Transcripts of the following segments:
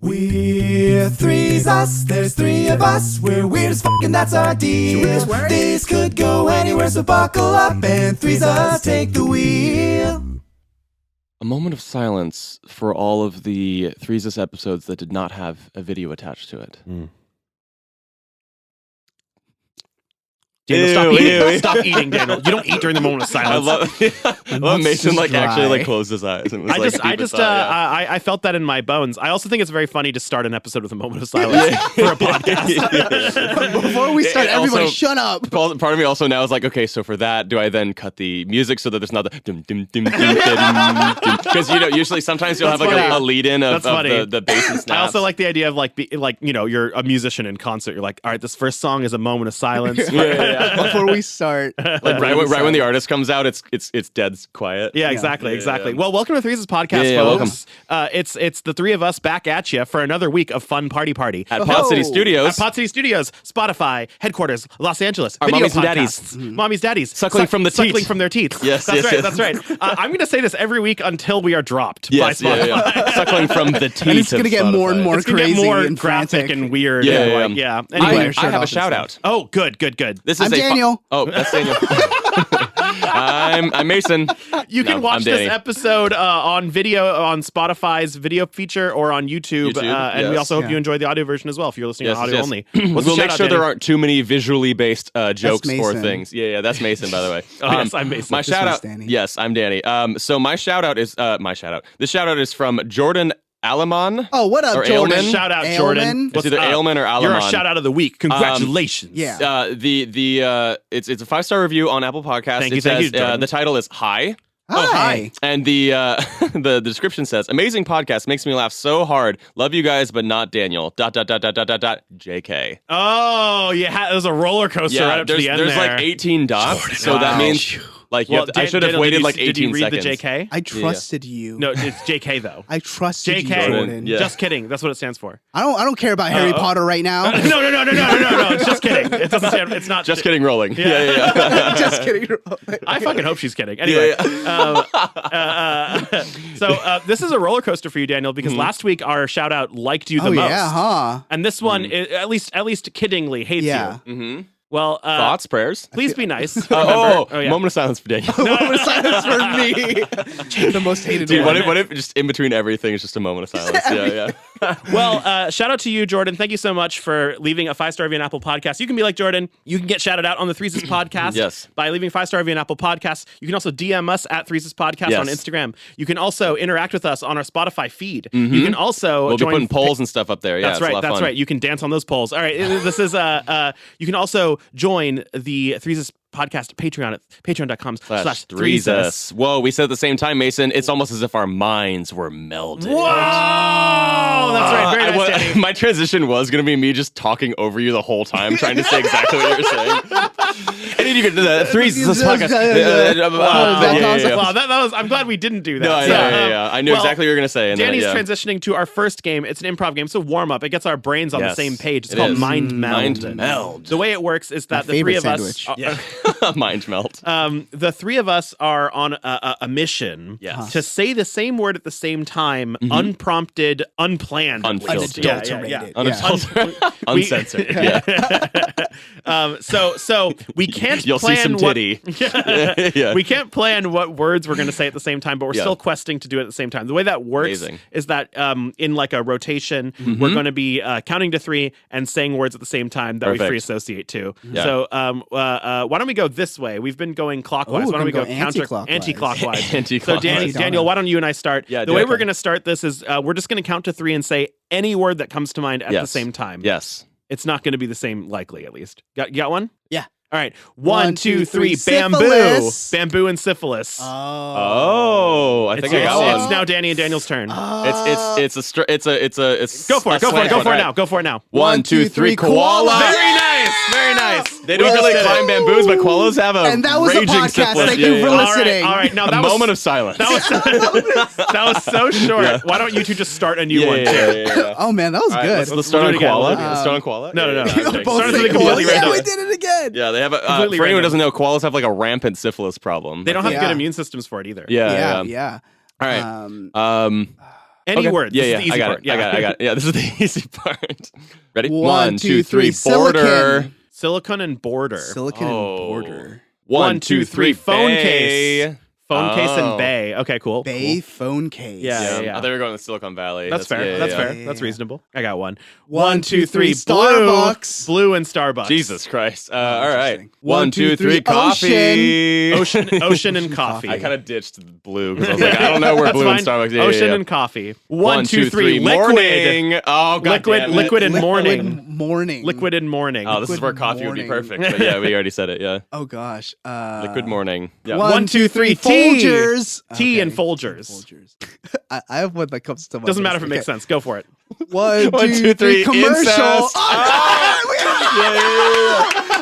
We're Threezus, there's three of us. We're weird as fuck and that's our deal. This could go anywhere, so buckle up and Threezus take the wheel. A moment of silence for all of the Threezus episodes that did not have a video attached to it. Daniel, stop eating, Daniel. You don't eat during the moment of silence. I love Mason actually closed his eyes. And was I felt that in my bones. I also think it's very funny to start an episode with a moment of silence for a podcast. Before we start, everybody shut up. Part of me also now is like, okay, so for that, do I then cut the music so that there's not the dum dum dum dum? Because usually sometimes you'll have like a lead in of the bass and snaps. I also like the idea of you're a musician in concert. You're like, all right, this first song is a moment of silence. Before we start, right when the artist comes out, it's dead quiet. Yeah, exactly. Well, welcome to Threezus podcast, folks. Welcome. It's the three of us back at you for another week of fun party at Pod City Studios. At Pod City Studios, Spotify headquarters, Los Angeles. Our video mommies and daddies, mommies, daddies, suckling from their teeth. Yes, that's right. I'm going to say this every week until we are dropped by Spotify. Suckling from the teeth. And it's going to get more and more crazy, get more and graphic frantic. and weird. Anyway, I have a shout out. Oh, good. I'm Daniel. That's Daniel. I'm Mason. You can watch this episode on video on Spotify's video feature or on YouTube. And we also hope you enjoy the audio version as well if you're listening on audio only. We'll make sure there aren't too many visually based jokes or things. Yeah, that's Mason, by the way. Yes, I'm Mason. My shout out. Yes, I'm Danny. So my shout out is This shout out is from Jordan Alamon. Oh, what up, Jordan? Ailman? Shout out, Jordan. It's either Ailman or Alamon. You're a shout out of the week. Congratulations. Yeah. It's a 5-star review on Apple Podcasts. Thank you, Jordan. The title is Hi. Hi. And the description says, amazing podcast, makes me laugh so hard. Love you guys, but not Daniel. ... JK. Oh, yeah. It was a roller coaster right up to the end there's there. like 18 dots, Jordan. So that means... I should have waited like 18 seconds. Did you read the JK? I trusted you. No, it's JK though. I trusted you, JK. Jordan. Yeah. Just kidding. That's what it stands for. I don't care about Harry Potter right now. No. It's just kidding. It doesn't stand. It's not. Just kidding. Rolling. Yeah. Just kidding. I fucking hope she's kidding. Anyway. So this is a roller coaster for you, Daniel, because last week our shout out liked you the most. Yeah, huh? And this one, at least kiddingly, hates you. Mm-hmm. Well, thoughts, prayers. Please be nice. Moment of silence for Daniel. Moment of silence for me. The most hated one. What if just in between everything is just a moment of silence? Yeah. Well, shout out to you, Jordan. Thank you so much for leaving a 5-star review on Apple Podcasts. You can be like Jordan. You can get shouted out on the Threezus podcast by leaving a 5-star review on Apple Podcasts. You can also DM us at Threezus Podcast on Instagram. You can also interact with us on our Spotify feed. Mm-hmm. You can also we'll be putting polls and stuff up there. Yeah, that's right. You can dance on those polls. All right, this is you can also join the Threezus podcast Patreon at patreon.com/Threezus. Whoa, we said at the same time, Mason. It's almost as if our minds were melded. Whoa! That's right. Very nice, Danny. My transition was going to be me just talking over you the whole time, trying to say exactly what you're saying. And then you get the Threezus podcast. Wow, that was. I'm glad we didn't do that. No, I knew exactly what you were going to say. And Danny's transitioning to our first game. It's an improv game. It's a warm up. It gets our brains on the same page. It's called Mind Meld. Mind Meld. The way it works is that the three of us. Mind Meld. The three of us are on a mission to say the same word at the same time, unprompted, unplanned, unadulterated, uncensored. So we can't. You'll plan see some titty. We can't plan what words we're going to say at the same time, but we're still questing to do it at the same time. The way that works is that in like a rotation, we're going to be counting to 3 and saying words at the same time that we free associate to. Yeah. So why don't we go this way? We've been going clockwise. Why don't we go anti-clockwise? So Daniel, why don't you and I start? Yeah, the way we're going to start this is we're just going to count to 3 and say any word that comes to mind at the same time. Yes. It's not going to be the same, likely, at least. You got one? Yeah. All right. 1, 2, 3. Bamboo. Syphilis. Bamboo and syphilis. I think I got one. It's now Danny and Daniel's turn. Go for it. Go for it now. 1, 2, 3. Koala. Very nice. They don't really climb bamboos, but koalas have a and that was raging a podcast. syphilis. Thank you for listening. All right. Now that was moment of silence. That was so short. Yeah. Why don't you two just start a new one too? Oh man, that was good. Let's start on koala. Let's start on koala. No. Start with completely random. we did it again. Yeah, they have a. For anyone who doesn't know, koalas have like a rampant syphilis problem. They don't have good immune systems for it either. Yeah. Yeah. All right. Any word. Yeah, This is the easy I got part. it. I got it. Yeah, this is the easy part. Ready? 1, 2, 3. Border. Silicon and border. Silicon and border. 1, 2, 3. Phone case. Bay. Phone case and bay. Okay, cool. Bay cool. phone case. Yeah. I thought we were going to Silicon Valley. That's fair. That's fair. Yeah. That's reasonable. I got one. 1, 2, 3. Starbucks. Blue and Starbucks. Jesus Christ. All right. 1, 2, 3. Coffee. Ocean and coffee. I kind of ditched blue because I was like, I don't know where blue and Starbucks is. Ocean and coffee. 1, 2, 3. Morning. Oh, God damn it. Liquid and morning. Morning. Liquid and morning. Oh, this is where coffee would be perfect. But yeah, we already said it. Yeah. Oh gosh. Liquid morning. Yeah. 1, 2, 3. Folgers. Tea and Folgers. I have one that comes to mind. Doesn't matter if it makes sense. Go for it. 1, 2, 3. Commercial. Incest.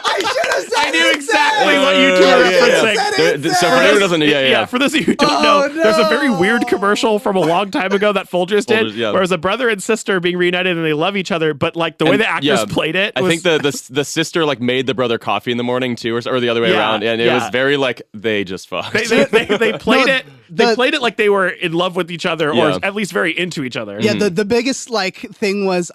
I should have said I knew exactly what you two were referencing. So for anyone who doesn't, For those of you who don't know, there's a very weird commercial from a long time ago that Folgers did, where it was a brother and sister being reunited and they love each other, but like the way the actors played it, I think the sister like made the brother coffee in the morning too, or the other way around, and it was very like they just fucked. They played it. They played it like they were in love with each other, or at least very into each other. Yeah, the biggest like thing was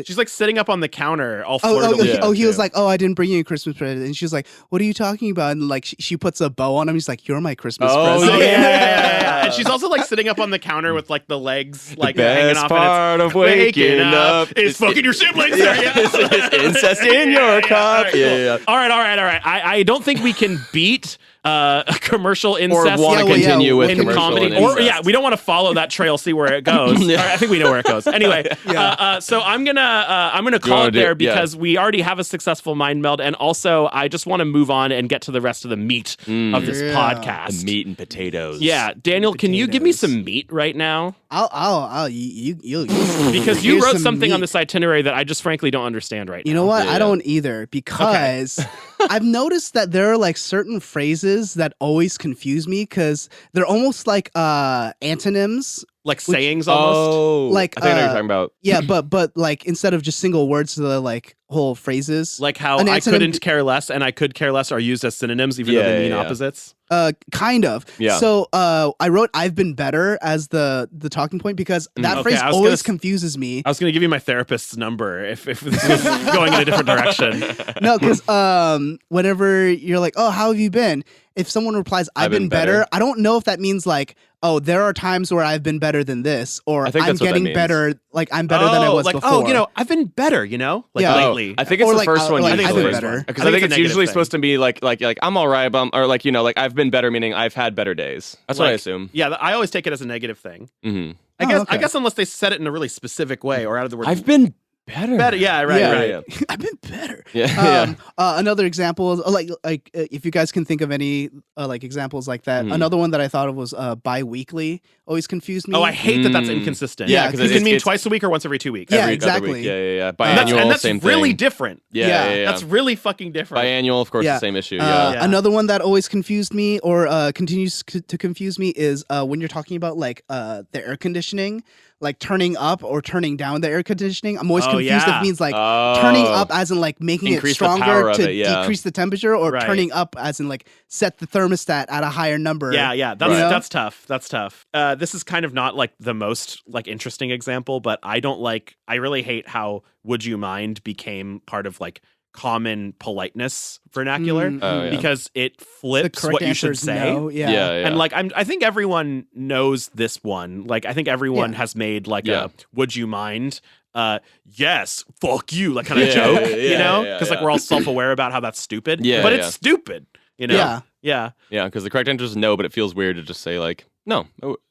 she's like sitting up on the counter, all flirtable. He was like, "Oh, I didn't bring you a Christmas present," and she was like, "What are you talking about?" And like she puts a bow on him. He's like, "You're my Christmas present." Yeah. And she's also like sitting up on the counter with like the legs like hanging off. The best part of waking up is fucking your siblings. It's incest in your cup. All right. I don't think we can beat a commercial incest, or want to continue with in commercial comedy, incest. we don't want to follow that trail, see where it goes. All right, I think we know where it goes. Anyway, so I'm gonna call it there because we already have a successful mind meld, and also I just want to move on and get to the rest of the meat of this podcast. The meat and potatoes. Yeah, Daniel, can you give me some meat right now? I'll because you wrote something on this itinerary that I just frankly don't understand right now. You know what? I don't either, because I've noticed that there are like certain phrases that always confuse me because they're almost like antonyms. Like sayings almost? Oh. Like, I think I know what you're talking about. Yeah, but like instead of just single words, they're like whole phrases. Like how I couldn't care less and I could care less are used as synonyms, even though they mean opposites? Kind of. Yeah. So I wrote "I've been better" as the talking point because that phrase always confuses me. I was going to give you my therapist's number if this was going in a different direction. No, because whenever you're like, "Oh, how have you been?" If someone replies, "I've been better," I don't know if that means like, "Oh, there are times where I've been better than this," or "I'm getting better." Like I'm better than I was before. Oh, I've been better. Lately. I think it's the first one. I've been usually better because I think it's usually supposed to be like I'm all right, or like like I've been better, meaning I've had better days. That's what I assume. Yeah, I always take it as a negative thing. Mm-hmm. I guess unless they said it in a really specific way or out of the word. I've been better. Yeah, right. Yeah. I've been better. Another example is like if you guys can think of any like examples like that. Another one that I thought of was bi-weekly. Always confused me. Oh, I hate that that's inconsistent. Yeah, because it can mean twice a week or once every 2 weeks. Yeah, every exactly. Other week. Yeah. Biannual, and that's same really thing. different. Yeah. That's really fucking different. Biannual, of course, the same issue. Yeah. Another one that always confused me or continues to confuse me is when you're talking about like the air conditioning. Like turning up or turning down the air conditioning. I'm always confused if it means like turning up as in like making it stronger to decrease the temperature, or turning up as in like set the thermostat at a higher number. Yeah. That's tough. That's tough. This is kind of not like the most like interesting example, but I really hate how "would you mind" became part of like common politeness vernacular because it flips what you should say. No. And like I think everyone knows this one. Like I think everyone has made like a "would you mind" yes, fuck you, like kind of joke, because like we're all self-aware about how that's stupid. But it's stupid, Yeah. Because the correct answer is no, but it feels weird to just say like no.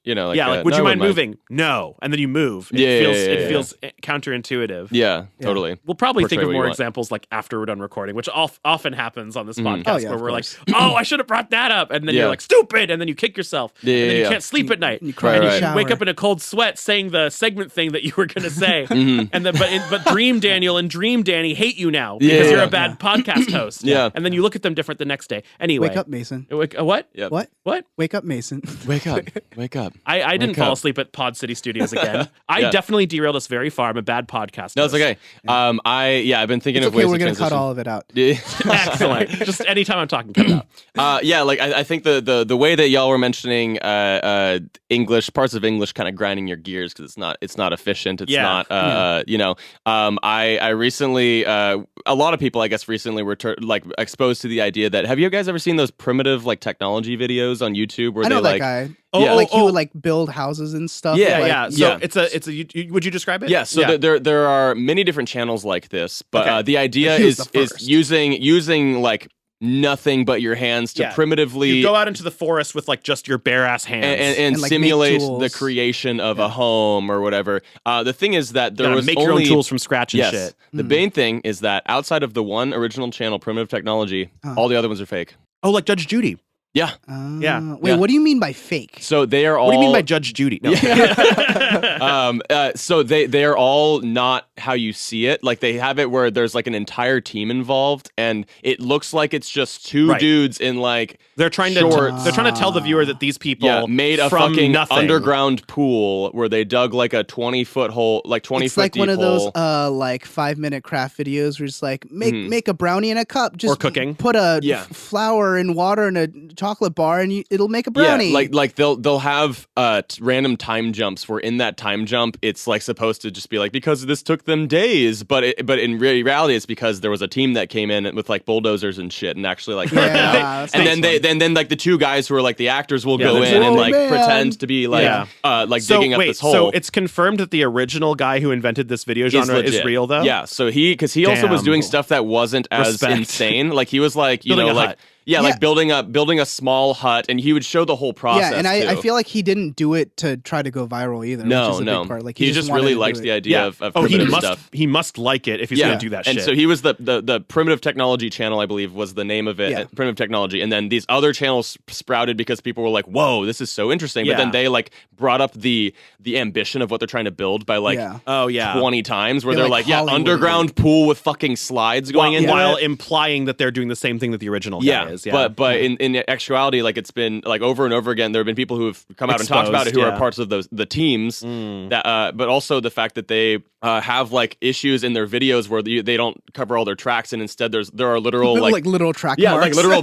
Like would you mind moving? No, and then you move. It feels counterintuitive. Yeah, totally. We'll probably think of more examples like after we're done recording, which often happens on this podcast, where we're like, "Oh, I should have brought that up," and then you're like, "Stupid," and then you kick yourself, and then you can't sleep at night, and you cry, and you wake up in a cold sweat saying the segment thing that you were going to say, and then but Dream Daniel and Dream Danny hate you now because you're a bad podcast host. And then you look at them different the next day. Anyway, wake up, Mason. What? What? Wake up, Mason. Wake up. Wake up. I didn't fall asleep at Pod City Studios again. I definitely derailed us very far. I'm a bad podcast. No, it's okay. I've been thinking of ways we're to gonna cut all of it out. Excellent. Just anytime I'm talking, cut it out. I think the way that y'all were mentioning English, parts of English kind of grinding your gears because it's not efficient. It's not I recently a lot of people I guess recently were exposed to the idea that have you guys ever seen those primitive like technology videos on YouTube where they like guy. He would like build houses and stuff. So it's a would you describe it? Yeah, so there are many different channels like this, but the idea is using like nothing but your hands to primitively you go out into the forest with like just your bare ass hands and like, simulate the creation of a home or whatever. The thing is that there was make only your own tools from scratch and shit. The main thing is that outside of the one original channel, Primitive Technology, all the other ones are fake. Oh, like Judge Judy. Yeah. Wait, what do you mean by fake? So they are all. What do you mean by Judge Judy? No. So they are all not how you see it. Like they have it where there's like an entire team involved, and it looks like it's just two dudes in like they're trying to tell the viewer that these people made a from fucking nothing. Underground pool where they dug like a 20-foot hole, like 20 it's foot like deep one of hole. those like 5-minute craft videos where it's like make a brownie in a cup, just or cooking. Put a flour and water in a chocolate bar and it'll make a brownie. Yeah, like they'll have random time jumps where in that time jump it's like supposed to just be like because this took them days, but in reality it's because there was a team that came in with like bulldozers and shit and actually like and then like the two guys who are like the actors will go in and like pretend to be like digging up this hole. So it's confirmed that the original guy who invented this video genre is real though? Yeah, so he also was doing stuff that wasn't as insane. Like he was like like building a small hut, and he would show the whole process. Yeah, and I feel like he didn't do it to try to go viral either. No, which is a big part. Like he just really likes the idea of primitive stuff. He must like it if he's going to do that shit. And so he was the Primitive Technology channel, I believe, was the name of it. Yeah. Primitive Technology, and then these other channels sprouted because people were like, "Whoa, this is so interesting!" But then they like brought up the ambition of what they're trying to build by like 20 times, where they're like underground pool with fucking slides going in while implying that they're doing the same thing that the original guy is. But in actuality, like it's been like over and over again, there have been people who have come out and talked about it who are parts of the teams. That, but also the fact that they have like issues in their videos where they don't cover all their tracks, and instead there are literal like literal track marks. like literal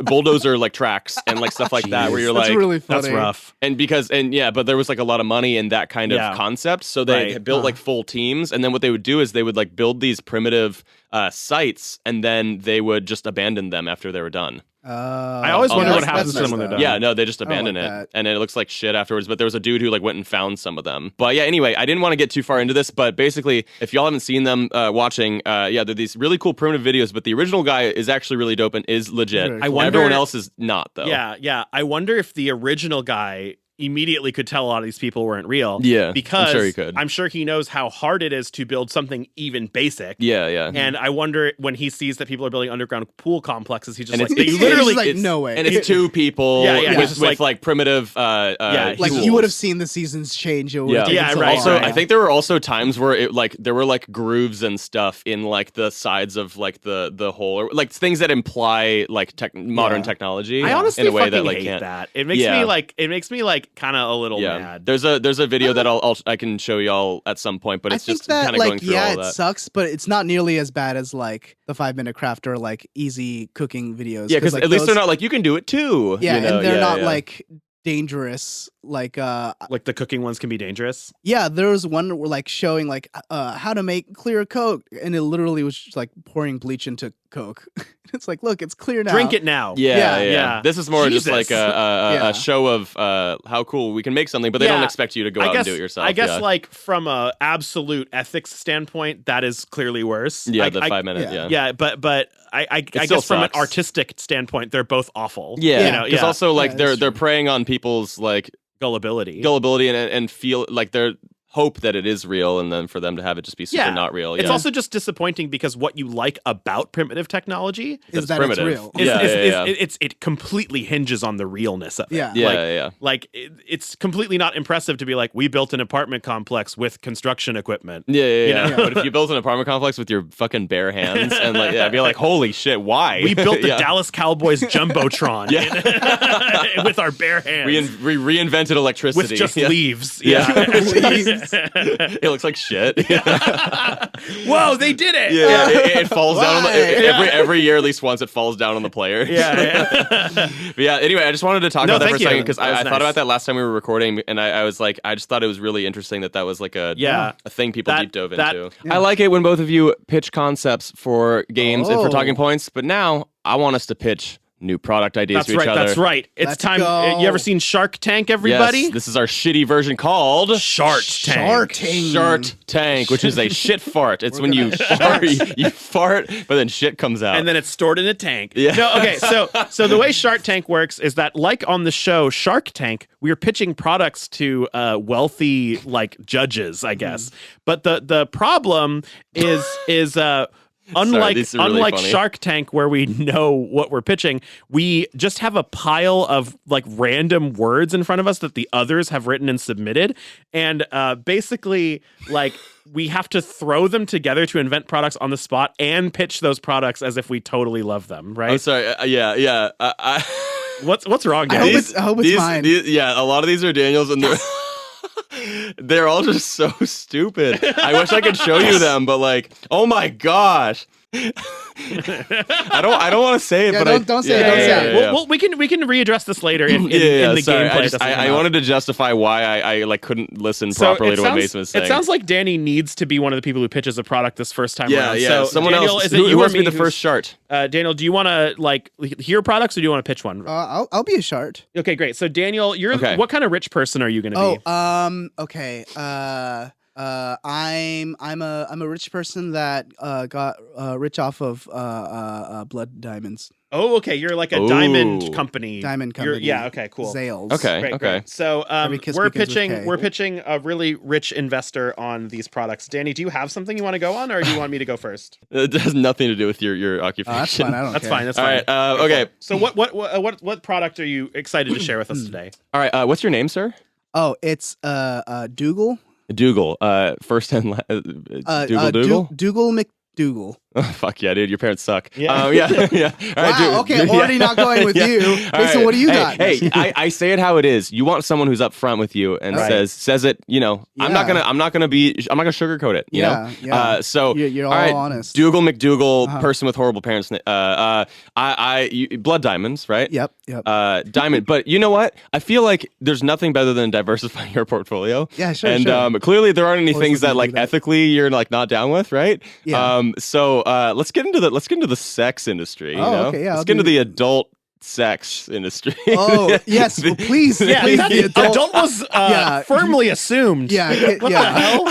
bulldozer like tracks and like stuff like that where you're that's like really funny. That's rough. But there was like a lot of money in that kind of concept, so they had built like full teams, and then what they would do is they would like build these primitive sites, and then they would just abandon them after they were done. I always wonder what happens to them when they're done. Yeah, no, they just abandon it, and it looks like shit afterwards. But there was a dude who like went and found some of them. But yeah, anyway, I didn't want to get too far into this, but basically, if y'all haven't seen them watching, they're these really cool primitive videos. But the original guy is actually really dope and is legit. Cool. I wonder, everyone else is not though. Yeah. I wonder if the original guy immediately could tell a lot of these people weren't real. Yeah, because I'm sure he could. I'm sure he knows how hard it is to build something even basic. Yeah. And I wonder when he sees that people are building underground pool complexes, he's just and like, they literally like no way. And it's two people with like primitive like tools. you would have seen the seasons change. Right. Also, I think there were also times where it like there were like grooves and stuff in like the sides of like the hole, or like things that imply like modern technology. I honestly in a way fucking that like hate can't. that. It makes me like kind of a little mad. There's a video that I can show y'all at some point, but it's just kind of going through all that. It sucks, but it's not nearly as bad as like the 5-minute craft or like easy cooking videos. Yeah, because like, at least they're not like you can do it too. Yeah, you know? and they're not like dangerous. Like the cooking ones can be dangerous. Yeah, there was one where like showing like how to make clear Coke, and it literally was just like pouring bleach into Coke. It's like, look, it's clear now. Drink it now. Yeah. This is more just like a show of how cool we can make something, but they don't expect you to go out and do it yourself. I guess like from a absolute ethics standpoint, that is clearly worse. Yeah, the 5 minute. Yeah, but I guess from an artistic standpoint, they're both awful. Yeah, because also like they're preying on people's like gullibility and feel like they're hope that it is real, and then for them to have it just be super not real. It's also just disappointing because what you like about primitive technology is that primitive. It's real. It completely hinges on the realness of it. Yeah. Like it's completely not impressive to be like, we built an apartment complex with construction equipment. Yeah. But if you built an apartment complex with your fucking bare hands and like, I'd be like, holy shit, why? We built the Dallas Cowboys jumbotron with our bare hands. We reinvented electricity with just leaves. It looks like shit. Whoa, they did it. It falls down on the, every year at least once it falls down on the player. But anyway, I just wanted to talk about that for a second because I thought about that last time we were recording, and I was like, I just thought it was really interesting that was like a thing people deep dove into. I like it when both of you pitch concepts for games and for talking points, but now I want us to pitch new product ideas to each other. That's right. It's time. You ever seen Shark Tank, everybody? Yes, this is our shitty version called Shart Tank. Shart Tank, which is a shit fart. It's when you fart, but then shit comes out. And then it's stored in a tank. Yeah. No, okay, so the way Shark Tank works is that, like on the show Shark Tank, we are pitching products to wealthy, like, judges, I guess. But the problem is Unlike Shark Tank, where we know what we're pitching, we just have a pile of like random words in front of us that the others have written and submitted, and basically, like, we have to throw them together to invent products on the spot and pitch those products as if we totally love them. Right? I'm sorry. What's wrong, Dan? I hope it's mine. A lot of these are Daniel's, and they're all just so stupid. I wish I could show you them, but like, oh my gosh. I don't want to say it, but don't say it. Well, we can readdress this later in the gameplay. I wanted to justify why I like couldn't listen properly to what Mason was saying. It sounds like Danny needs to be one of the people who pitches a product this first time around. So someone Daniel, else. Is it you who or wants to me be the first Shart? Daniel, do you want to like hear products or do you want to pitch one? I'll be a Shart. Okay, great. So Daniel, what kind of rich person are you going to be? Okay. I'm a rich person that got rich off of blood diamonds. Oh, okay. You're like a diamond company. Okay, cool. Sales. Okay. Great. So we're pitching a really rich investor on these products. Danny, do you have something you want to go on, or do you want me to go first? It has nothing to do with your occupation. That's fine. I don't care. That's fine. All right. Okay. So what product are you excited to share with us today? All right. What's your name, sir? Oh, it's Dougal. Dougal. First and Dougal. Dougal McDougal. Oh, fuck yeah, dude! Your parents suck. Yeah. All right, wow. Okay, already not going with you. Mason, what do you got? Hey, I say it how it is. You want someone who's up front with you and says it. You know, I'm not gonna sugarcoat it. You know. So you're all honest. Dougal McDougal, person with horrible parents. Blood diamonds, right? Yep. Diamond. But you know what? I feel like there's nothing better than diversifying your portfolio. Yeah, sure. And clearly there aren't any things that like ethically you're like not down with, right? Yeah. So let's get into the sex industry. You know? Okay, yeah. Let's get into the adult sex industry. Oh, yes. Well, please. Please, the adult was firmly assumed. Yeah. What the hell?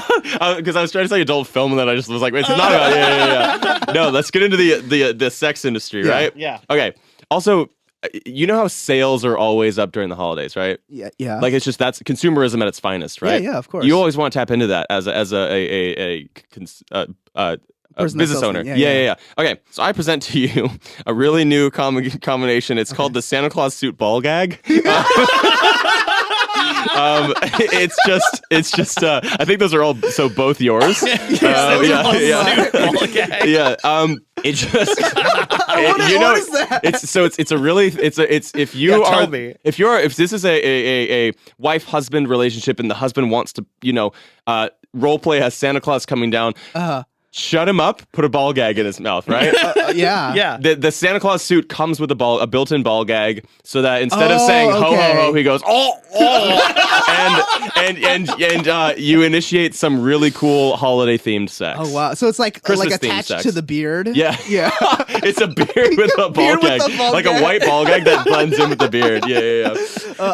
Because I was trying to say adult film, and then I just was like, it's not about. Yeah. No, let's get into the sex industry, right? Yeah. Okay. Also, you know how sales are always up during the holidays, right? Yeah. Like it's just that's consumerism at its finest, right? Yeah, of course. You always want to tap into that as a business owner. Yeah. Okay, so I present to you a really new combination. It's called the Santa Claus suit ball gag. It's just. I think those are all both yours. Yeah. It just. What is that? If this is a wife husband relationship and the husband wants to role play as Santa Claus coming down. Shut him up, put a ball gag in his mouth, right? Yeah. The Santa Claus suit comes with a built-in ball gag, so that instead of saying ho ho ho, he goes and you initiate some really cool holiday themed sex. Oh wow! So it's like attached sex to the beard. Yeah. It's a beard with a ball gag, a white ball gag that blends in with the beard. Yeah.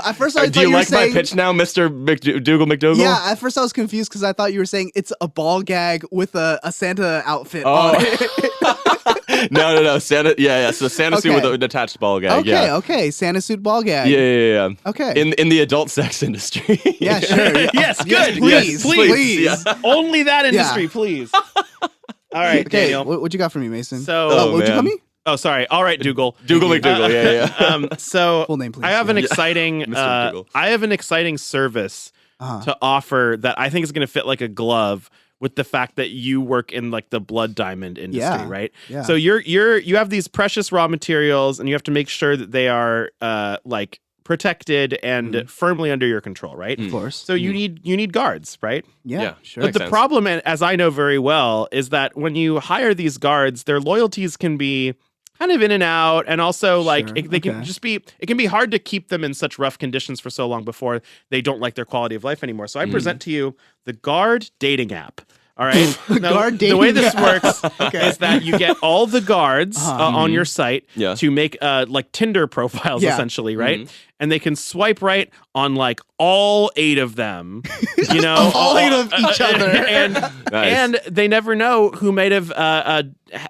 At first, I thought do you like saying, my pitch now, Mr. McDougal? Yeah. At first, I was confused because I thought you were saying it's a ball gag with a Santa Santa outfit on it. No. Santa. Yeah. So Santa suit with an attached ball gag. Okay. Santa suit ball gag. Yeah. Okay. In the adult sex industry. Yeah, sure. Yeah. Yes, good. Please. Yeah. Only that industry, please. All right, okay. Daniel. What you got for me, Mason? So, what'd you call me? Oh, sorry. All right, Dougal. Dougal McDougal. Yeah. So full name, please. I have an exciting. I have an exciting service to offer that I think is going to fit like a glove with the fact that you work in like the blood diamond industry, right? Yeah. So you have these precious raw materials, and you have to make sure that they are like protected and firmly under your control, right? Of course. So you need guards, right? Yeah, sure. But the problem, as I know very well, is that when you hire these guards, their loyalties can be kind of in and out, and also like they can just be. It can be hard to keep them in such rough conditions for so long before they don't like their quality of life anymore. So I present to you the Guard dating app. All right. The way this works is that you get all the guards on your site to make like Tinder profiles, essentially, right? And they can swipe right on like all 8 of them, you know, all 8 of each other, and they never know who might have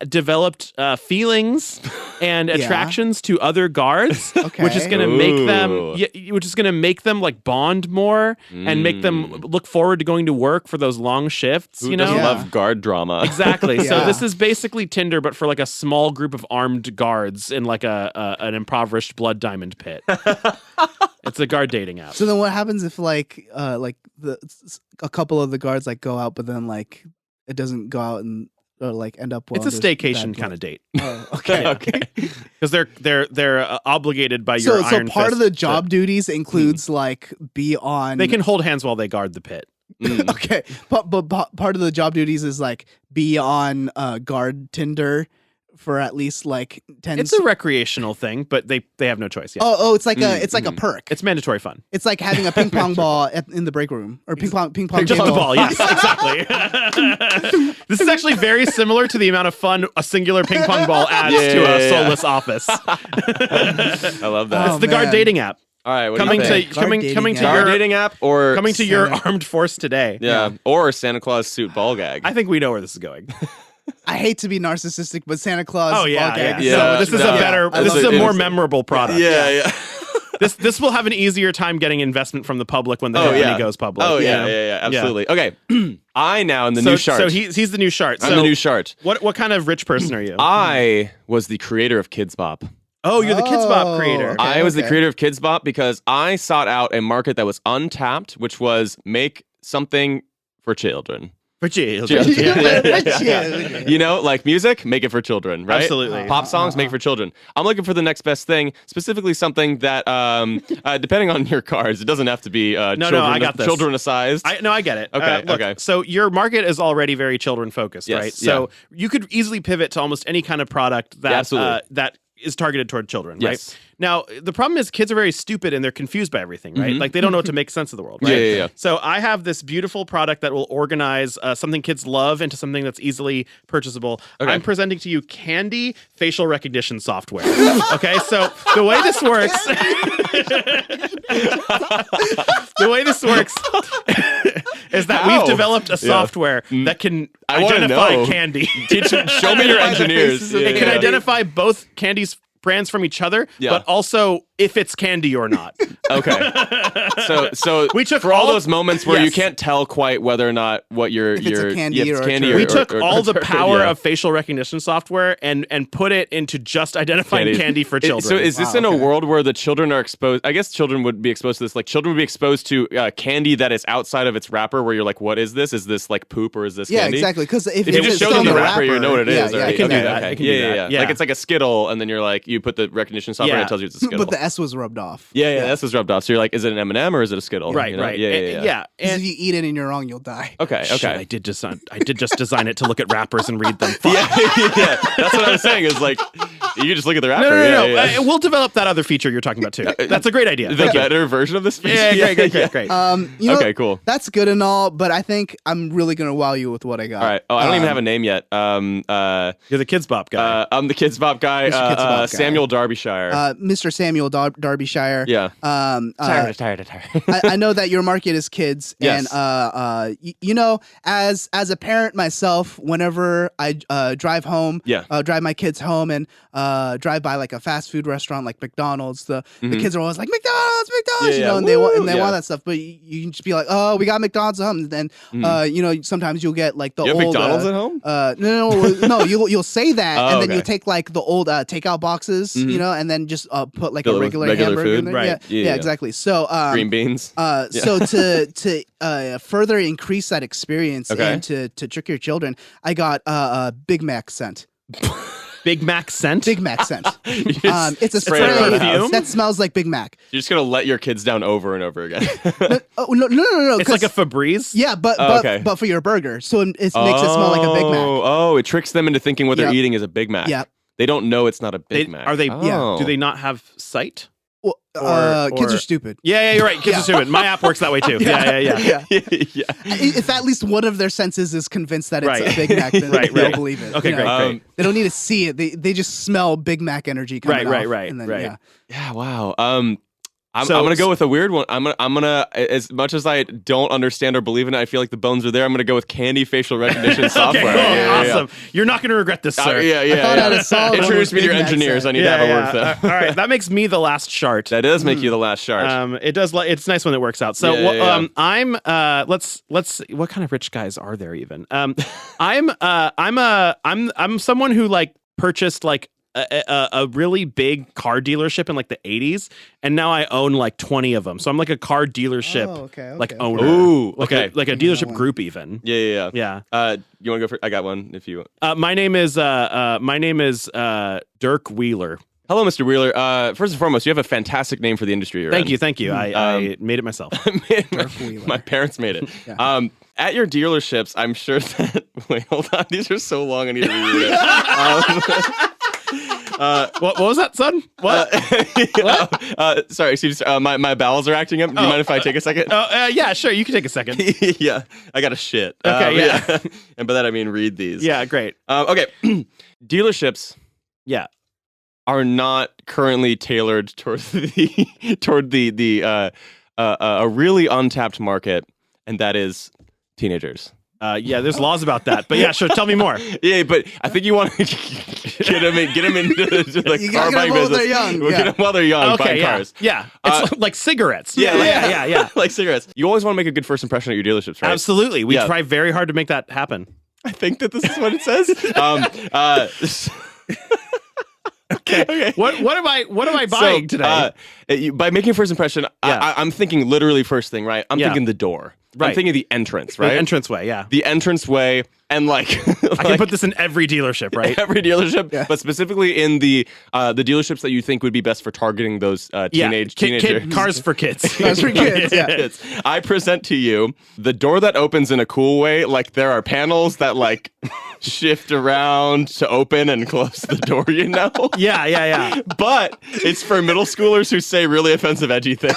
developed feelings and attractions to other guards, which is going to make them like bond more and make them look forward to going to work for those long shifts. Who doesn't love guard drama? Exactly. So this is basically Tinder, but for like a small group of armed guards in like an impoverished blood diamond pit. It's a guard dating app. So then, what happens if like a couple of the guards like go out, but then like it doesn't go out and like end up well? It's a staycation kind of date. Oh, okay. Because they're obligated by your iron So part fist of the job duties includes like be on. They can hold hands while they guard the pit. Okay, but part of the job duties is like be on guard Tinder for at least like 10. It's a recreational thing, but they have no choice. Yeah. Oh, it's like a perk. It's mandatory fun. It's like having a ping pong ball in the break room or ping pong ball. Yes, exactly. This is actually very similar to the amount of fun a singular ping pong ball adds to a soulless office. I love that. It's the Guard dating app. All right, what coming do you think? coming to Guard your dating app or coming to your armed force today. Yeah, or Santa Claus suit ball gag. I think we know where this is going. I hate to be narcissistic, but Santa Claus. Oh yeah, ball gag. So this is a better. This is a more memorable product. Yeah. This will have an easier time getting investment from the public when the company goes public. Oh yeah, absolutely. Okay, I now am the new Shart. So he's the new Shart. I'm the new Shart. What kind of rich person are you? I was the creator of Kids Bop. Oh, you're the Kids Bop creator. Okay, I was the creator of Kids Bop because I sought out a market that was untapped, which was make something for children. For children. You know, like music, make it for children, right? Absolutely. Pop songs, make it for children. I'm looking for the next best thing, specifically something that, depending on your cards, it doesn't have to be I got this. children-sized. I get it. Okay, okay. So your market is already very children-focused, right? So you could easily pivot to almost any kind of product that that is targeted toward children, right? Now, the problem is kids are very stupid and they're confused by everything, right? Like they don't know what to make sense of the world, right? Yeah. So I have this beautiful product that will organize something kids love into something that's easily purchasable. Okay. I'm presenting to you Candy facial recognition software. Okay, so the way this works, is that we've developed a software that can identify candy. Show me your engineers. It can identify both candies brands from each other, but also if it's candy or not. Okay. So we took for all those moments where you can't tell quite whether or not what it's a candy or we took all the power of facial recognition software and put it into just identifying candy for children. So is this in a world where the children are exposed? I guess children would be exposed to this. Like children would be exposed to candy that is outside of its wrapper, where you're like, what is this? Is this like poop or is this candy? Yeah, exactly. Because if you just show them the wrapper, you know what it is. Yeah, it can do that. Yeah. Like it's like a Skittle, and then you're like, you put the recognition software and it tells you it's a Skittle. But the S was rubbed off. Yeah, the S was rubbed off. So you're like, is it an M&M or is it a Skittle? Right, you know? right. Yeah. And if you eat it and you're wrong, you'll die. Okay. Shit, I did just design it to look at wrappers and read them. Yeah. That's what I was saying. Is like, You can just look at the wrapper. No. We'll develop that other feature you're talking about too. That's a great idea. The better version of this feature. Yeah, great. Okay, cool. That's good and all, but I think I'm really gonna wow you with what I got. All right. Oh, I don't even have a name yet. You're the Kids Bop guy. I'm the Kids Bop guy. Samuel Derbyshire. Mr. Samuel Derbyshire. Yeah. Tired. I know that your market is kids, yes. And you know, as a parent myself, whenever I drive home, drive my kids home, and drive by like a fast food restaurant like McDonald's, the kids are always like McDonald's, you know, and they want that stuff. But you can just be like, oh, we got McDonald's at home, and then you know, sometimes you'll get like the you have old McDonald's at home. No, you'll say that, and then okay. you take like the old takeout boxes, you know, and then just put like a regular hamburger food. in there. Right. Yeah, exactly. So green beans. So to further increase that experience and to trick your children, I got a Big Mac scent. Big Mac scent? Big Mac scent. It's a spray that smells like Big Mac. You're just gonna let your kids down over and over again. No. It's like a Febreze? Yeah, but for your burger. So it makes it smell like a Big Mac. Oh, it tricks them into thinking what they're eating is a Big Mac. Yeah. They don't know it's not a Big Mac. Are they? Oh. Do they not have sight? Well, kids are stupid. Yeah, you're right. Kids are stupid. My app works that way too. Yeah. If at least one of their senses is convinced that it's a Big Mac, then they'll believe it. Okay, great. They don't need to see it. They just smell Big Mac energy coming off. Right. And then, Yeah, wow. I'm gonna go with a weird one. I'm gonna as much as I don't understand or believe in it, I feel like the bones are there. I'm gonna go with Candy facial recognition software. Okay, awesome. You're not gonna regret this, sir. I thought Introduce me to your engineers. I need to have a word with them. All right, that makes me the last Shart. That does make you the last Shart. It does. It's nice when it works out. So I'm. Let's. What kind of rich guys are there even? I'm someone who like purchased like a really big car dealership in like the 80s, and now I own like 20 of them. So I'm like a car dealership owner. Ooh, like a dealership group even. Yeah. You want to go for? I got one if you want. My name is Dirk Wheeler. Hello, Mr. Wheeler. First and foremost, you have a fantastic name for the industry you're in. Thank you. I made it myself. My parents made it. Yeah. At your dealerships, I'm sure that. Wait, hold on. These are so long. I need to reread it. What was that, son? What? What? Sorry, excuse me. My bowels are acting up. Do you mind if I take a second? Yeah, sure. You can take a second. Yeah, I got a shit. Okay, yeah. And by that I mean read these. Yeah, great. Okay, dealerships. Yeah. Are not currently tailored toward a really untapped market, and that is teenagers. There's laws about that, but yeah, sure. Tell me more. Yeah, but I think you want to get them into the car buying business. They're young. Get them while they're young, buying cars. Yeah, it's like cigarettes. Yeah. Like cigarettes. You always want to make a good first impression at your dealerships, right? Absolutely. We try very hard to make that happen. I think that this is what it says. Okay. What am I buying today? By making first impression, I'm thinking literally first thing, right? I'm thinking the door. Right. I'm thinking the entrance, right? The entranceway, yeah. The entranceway, and like I can put this in every dealership, right? Every dealership, but specifically in the dealerships that you think would be best for targeting those teenagers. Cars for kids. Cars for kids, Kids. I present to you the door that opens in a cool way, like there are panels that like shift around to open and close the door, you know? Yeah. But it's for middle schoolers who say really offensive, edgy things.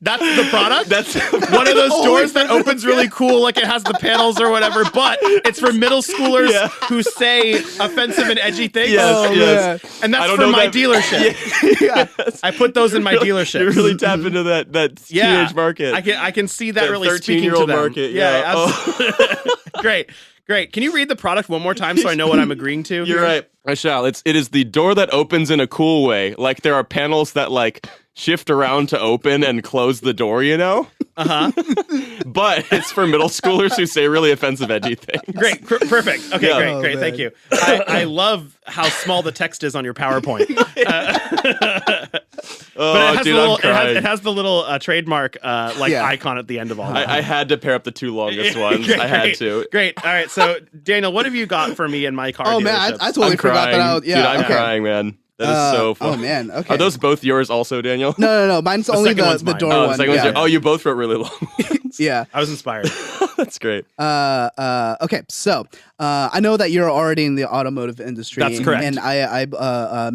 That's the product? That's one of those doors that opens really cool, like it has the panels or whatever, but it's for middle schoolers who say offensive and edgy things. Yes. And that's for my dealership. Yes. I put those in my dealership. You really tap into that teenage market. I can see that really speaking to them. Market. Yeah, absolutely. Great. Can you read the product one more time so I know what I'm agreeing to? You're right. I shall. It is the door that opens in a cool way. Like there are panels that like shift around to open and close the door, you know? But it's for middle schoolers who say really offensive, edgy things. Great. Perfect. Okay, great. Thank you. I love how small the text is on your PowerPoint. But it has the little trademark icon at the end of all that. I had to pair up the two longest ones. I had to. Great. All right. So, Daniel, what have you got for me in my car? Oh, man. I totally forgot that out. Yeah, dude, I'm crying, man. That is so fun. Oh, man. Okay. Are those both yours also, Daniel? No. Mine's only the door one. Oh, you both wrote really long ones. Yeah. I was inspired. That's great. Okay, so I know that you're already in the automotive industry. That's correct. And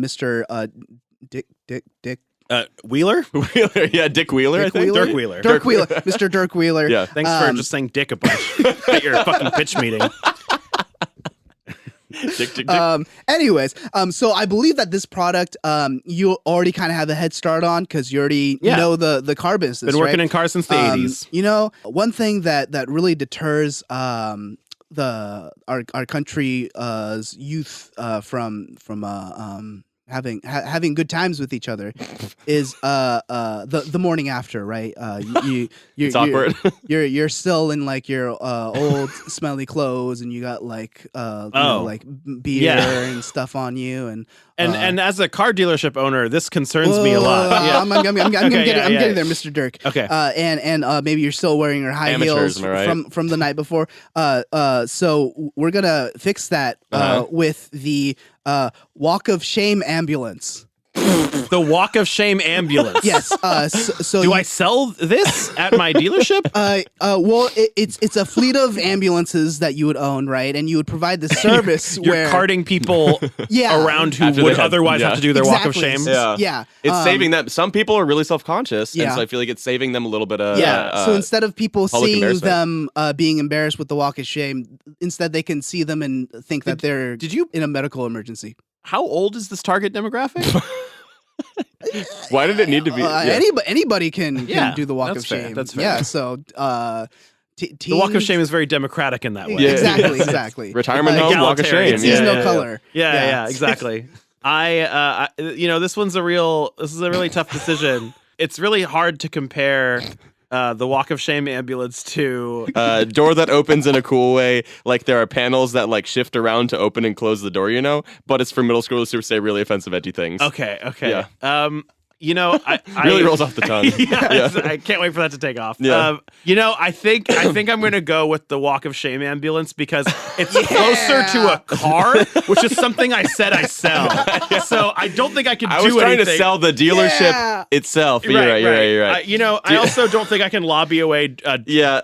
Mr. Dick Wheeler? Wheeler, yeah, Dick Wheeler, I think. Dirk Wheeler. Dirk Wheeler. Mr. Dirk Wheeler. Yeah. Thanks for just saying dick a bunch at your fucking pitch meeting. Dick. Anyways, so I believe that this product, you already kind of have a head start on because you already know the car business. Been working right? in cars since the 80s. You know, one thing that really deters our country's youth from having good times with each other is the morning after, right? It's awkward. You're still in like your old smelly clothes, and you got like like beer and stuff on you, and as a car dealership owner, this concerns me a lot. I'm getting there, Mr. Dirk. Okay. And maybe you're still wearing your high Amateurs, heels am I right? from the night before. So we're gonna fix that with the walk of shame ambulance. The walk of shame ambulance. Yes. So do I sell this at my dealership? Well, it's a fleet of ambulances that you would own, right? And you would provide the service You're where carting people around who After would they had- otherwise have to do their walk of shame. Yeah. It's saving them. Some people are really self-conscious, and Yeah. so I feel like it's saving them a little bit of So instead of people public seeing embarrassment. them being embarrassed with the walk of shame, instead they can see them and think that they're in a medical emergency. How old is this target demographic? Why did it need to be? Anybody can do the walk that's of fair, shame. that's fair. Yeah. So The walk of shame is very democratic in that way. Yeah. Exactly. Retirement home, walk of shame. egalitarian. It sees Yeah, no yeah, color. Yeah, exactly. I this is a really tough decision. It's really hard to compare the walk of shame ambulance to door that opens in a cool way. Like there are panels that like shift around to open and close the door, but it's for middle schoolers who say really offensive, edgy things. Okay. Yeah. I Really rolls off the tongue. I can't wait for that to take off. Yeah. I think I'm going to go with the walk of shame ambulance because it's closer to a car, which is something I said I sell. So I don't think I can do anything. I was trying to sell the dealership itself. You're right. I also don't think I can lobby away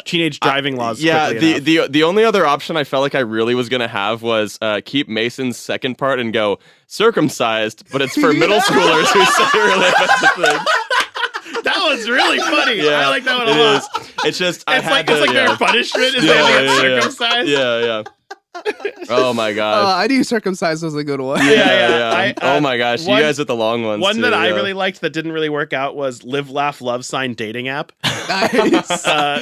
teenage driving laws. Yeah, quickly enough. the only other option I felt like I really was going to have was keep Mason's second part and go circumcised, but it's for middle schoolers who say really offensive things. That was really funny. Yeah, I like that one a lot. It's just It's like their punishment is they have to get circumcised. Yeah. Oh my god. I knew circumcised was a good one. Yeah. Oh my gosh, you guys with the long ones. One too, that I really liked that didn't really work out was Live, Laugh, Love Sign dating app. Nice.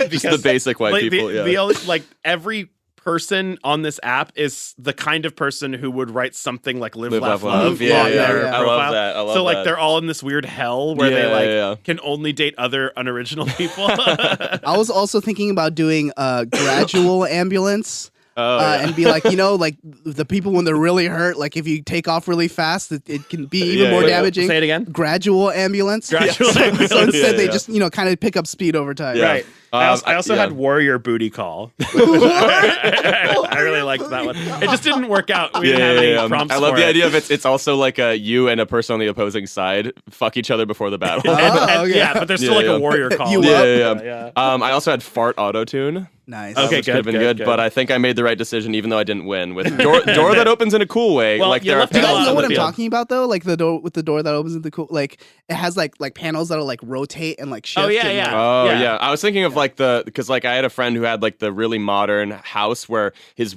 Just the basic white people. The only, every person on this app is the kind of person who would write something like Live, Laugh, Love on their I profile. love that. I love so that. they're all in this weird hell where they can only date other unoriginal people. I was also thinking about doing a gradual ambulance. And be like, like the people when they're really hurt, like if you take off really fast, it can be even more damaging. Say it again. Gradual ambulance. Gradual ambulance. So instead they just, kind of pick up speed over time. Yeah. Right. I also had Warrior Booty Call. I really liked that one. It just didn't work out. We didn't have any prompts I love for the it. idea of it's also like you and a person on the opposing side fuck each other before the battle. Okay. Yeah, but there's still like a warrior call. Yeah. I also had fart auto-tune. Nice. Okay, Which could have been good, but I think I made the right decision even though I didn't win. With door that opens in a cool way. Well, like you there are left Do you it panels guys know on what the I'm field. talking about though? Like the door that opens into cool, like it has like panels that'll like rotate and like shift. Oh, yeah, and, yeah. Oh Yeah. yeah, I was thinking of like because like I had a friend who had like the really modern house where his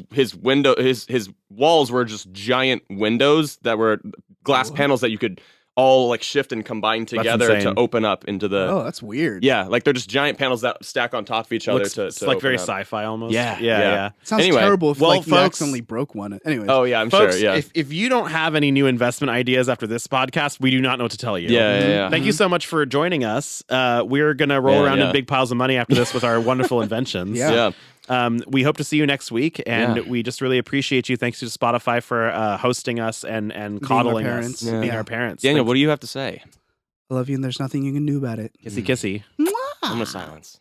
walls were just giant windows that were glass panels that you could all like shift and combine together insane. to open up into the. Oh, that's weird. Yeah, like they're just giant panels that stack on top of each other to It's like open very up. sci-fi almost. Yeah. It sounds Anyway, terrible if well, like you folks- accidentally broke one. Anyways. Oh yeah, I'm Folks, sure. Yeah. if you don't have any new investment ideas after this podcast, we do not know what to tell you. Yeah. Thank you so much for joining us. We're going to roll around yeah. in big piles of money after this with our wonderful inventions. Yeah. We hope to see you next week, and Yeah. we just really appreciate you. Thanks to Spotify for hosting us and coddling us, parents. being Yeah. our parents. Daniel, Thanks. what do you have to say? I love you, and there's nothing you can do about it. Kissy kissy. Moment of silence.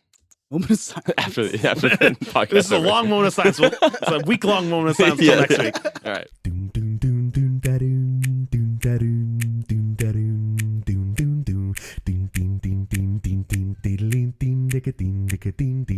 Moment of silence. After the podcast. This is a over. long moment of silence. It's a week-long moment of silence until next week. All right. Doom doom doom doom da doom doom da doom doom da doom doom doom doom ding ding ding ding ding ding ding ding ding ding ding ding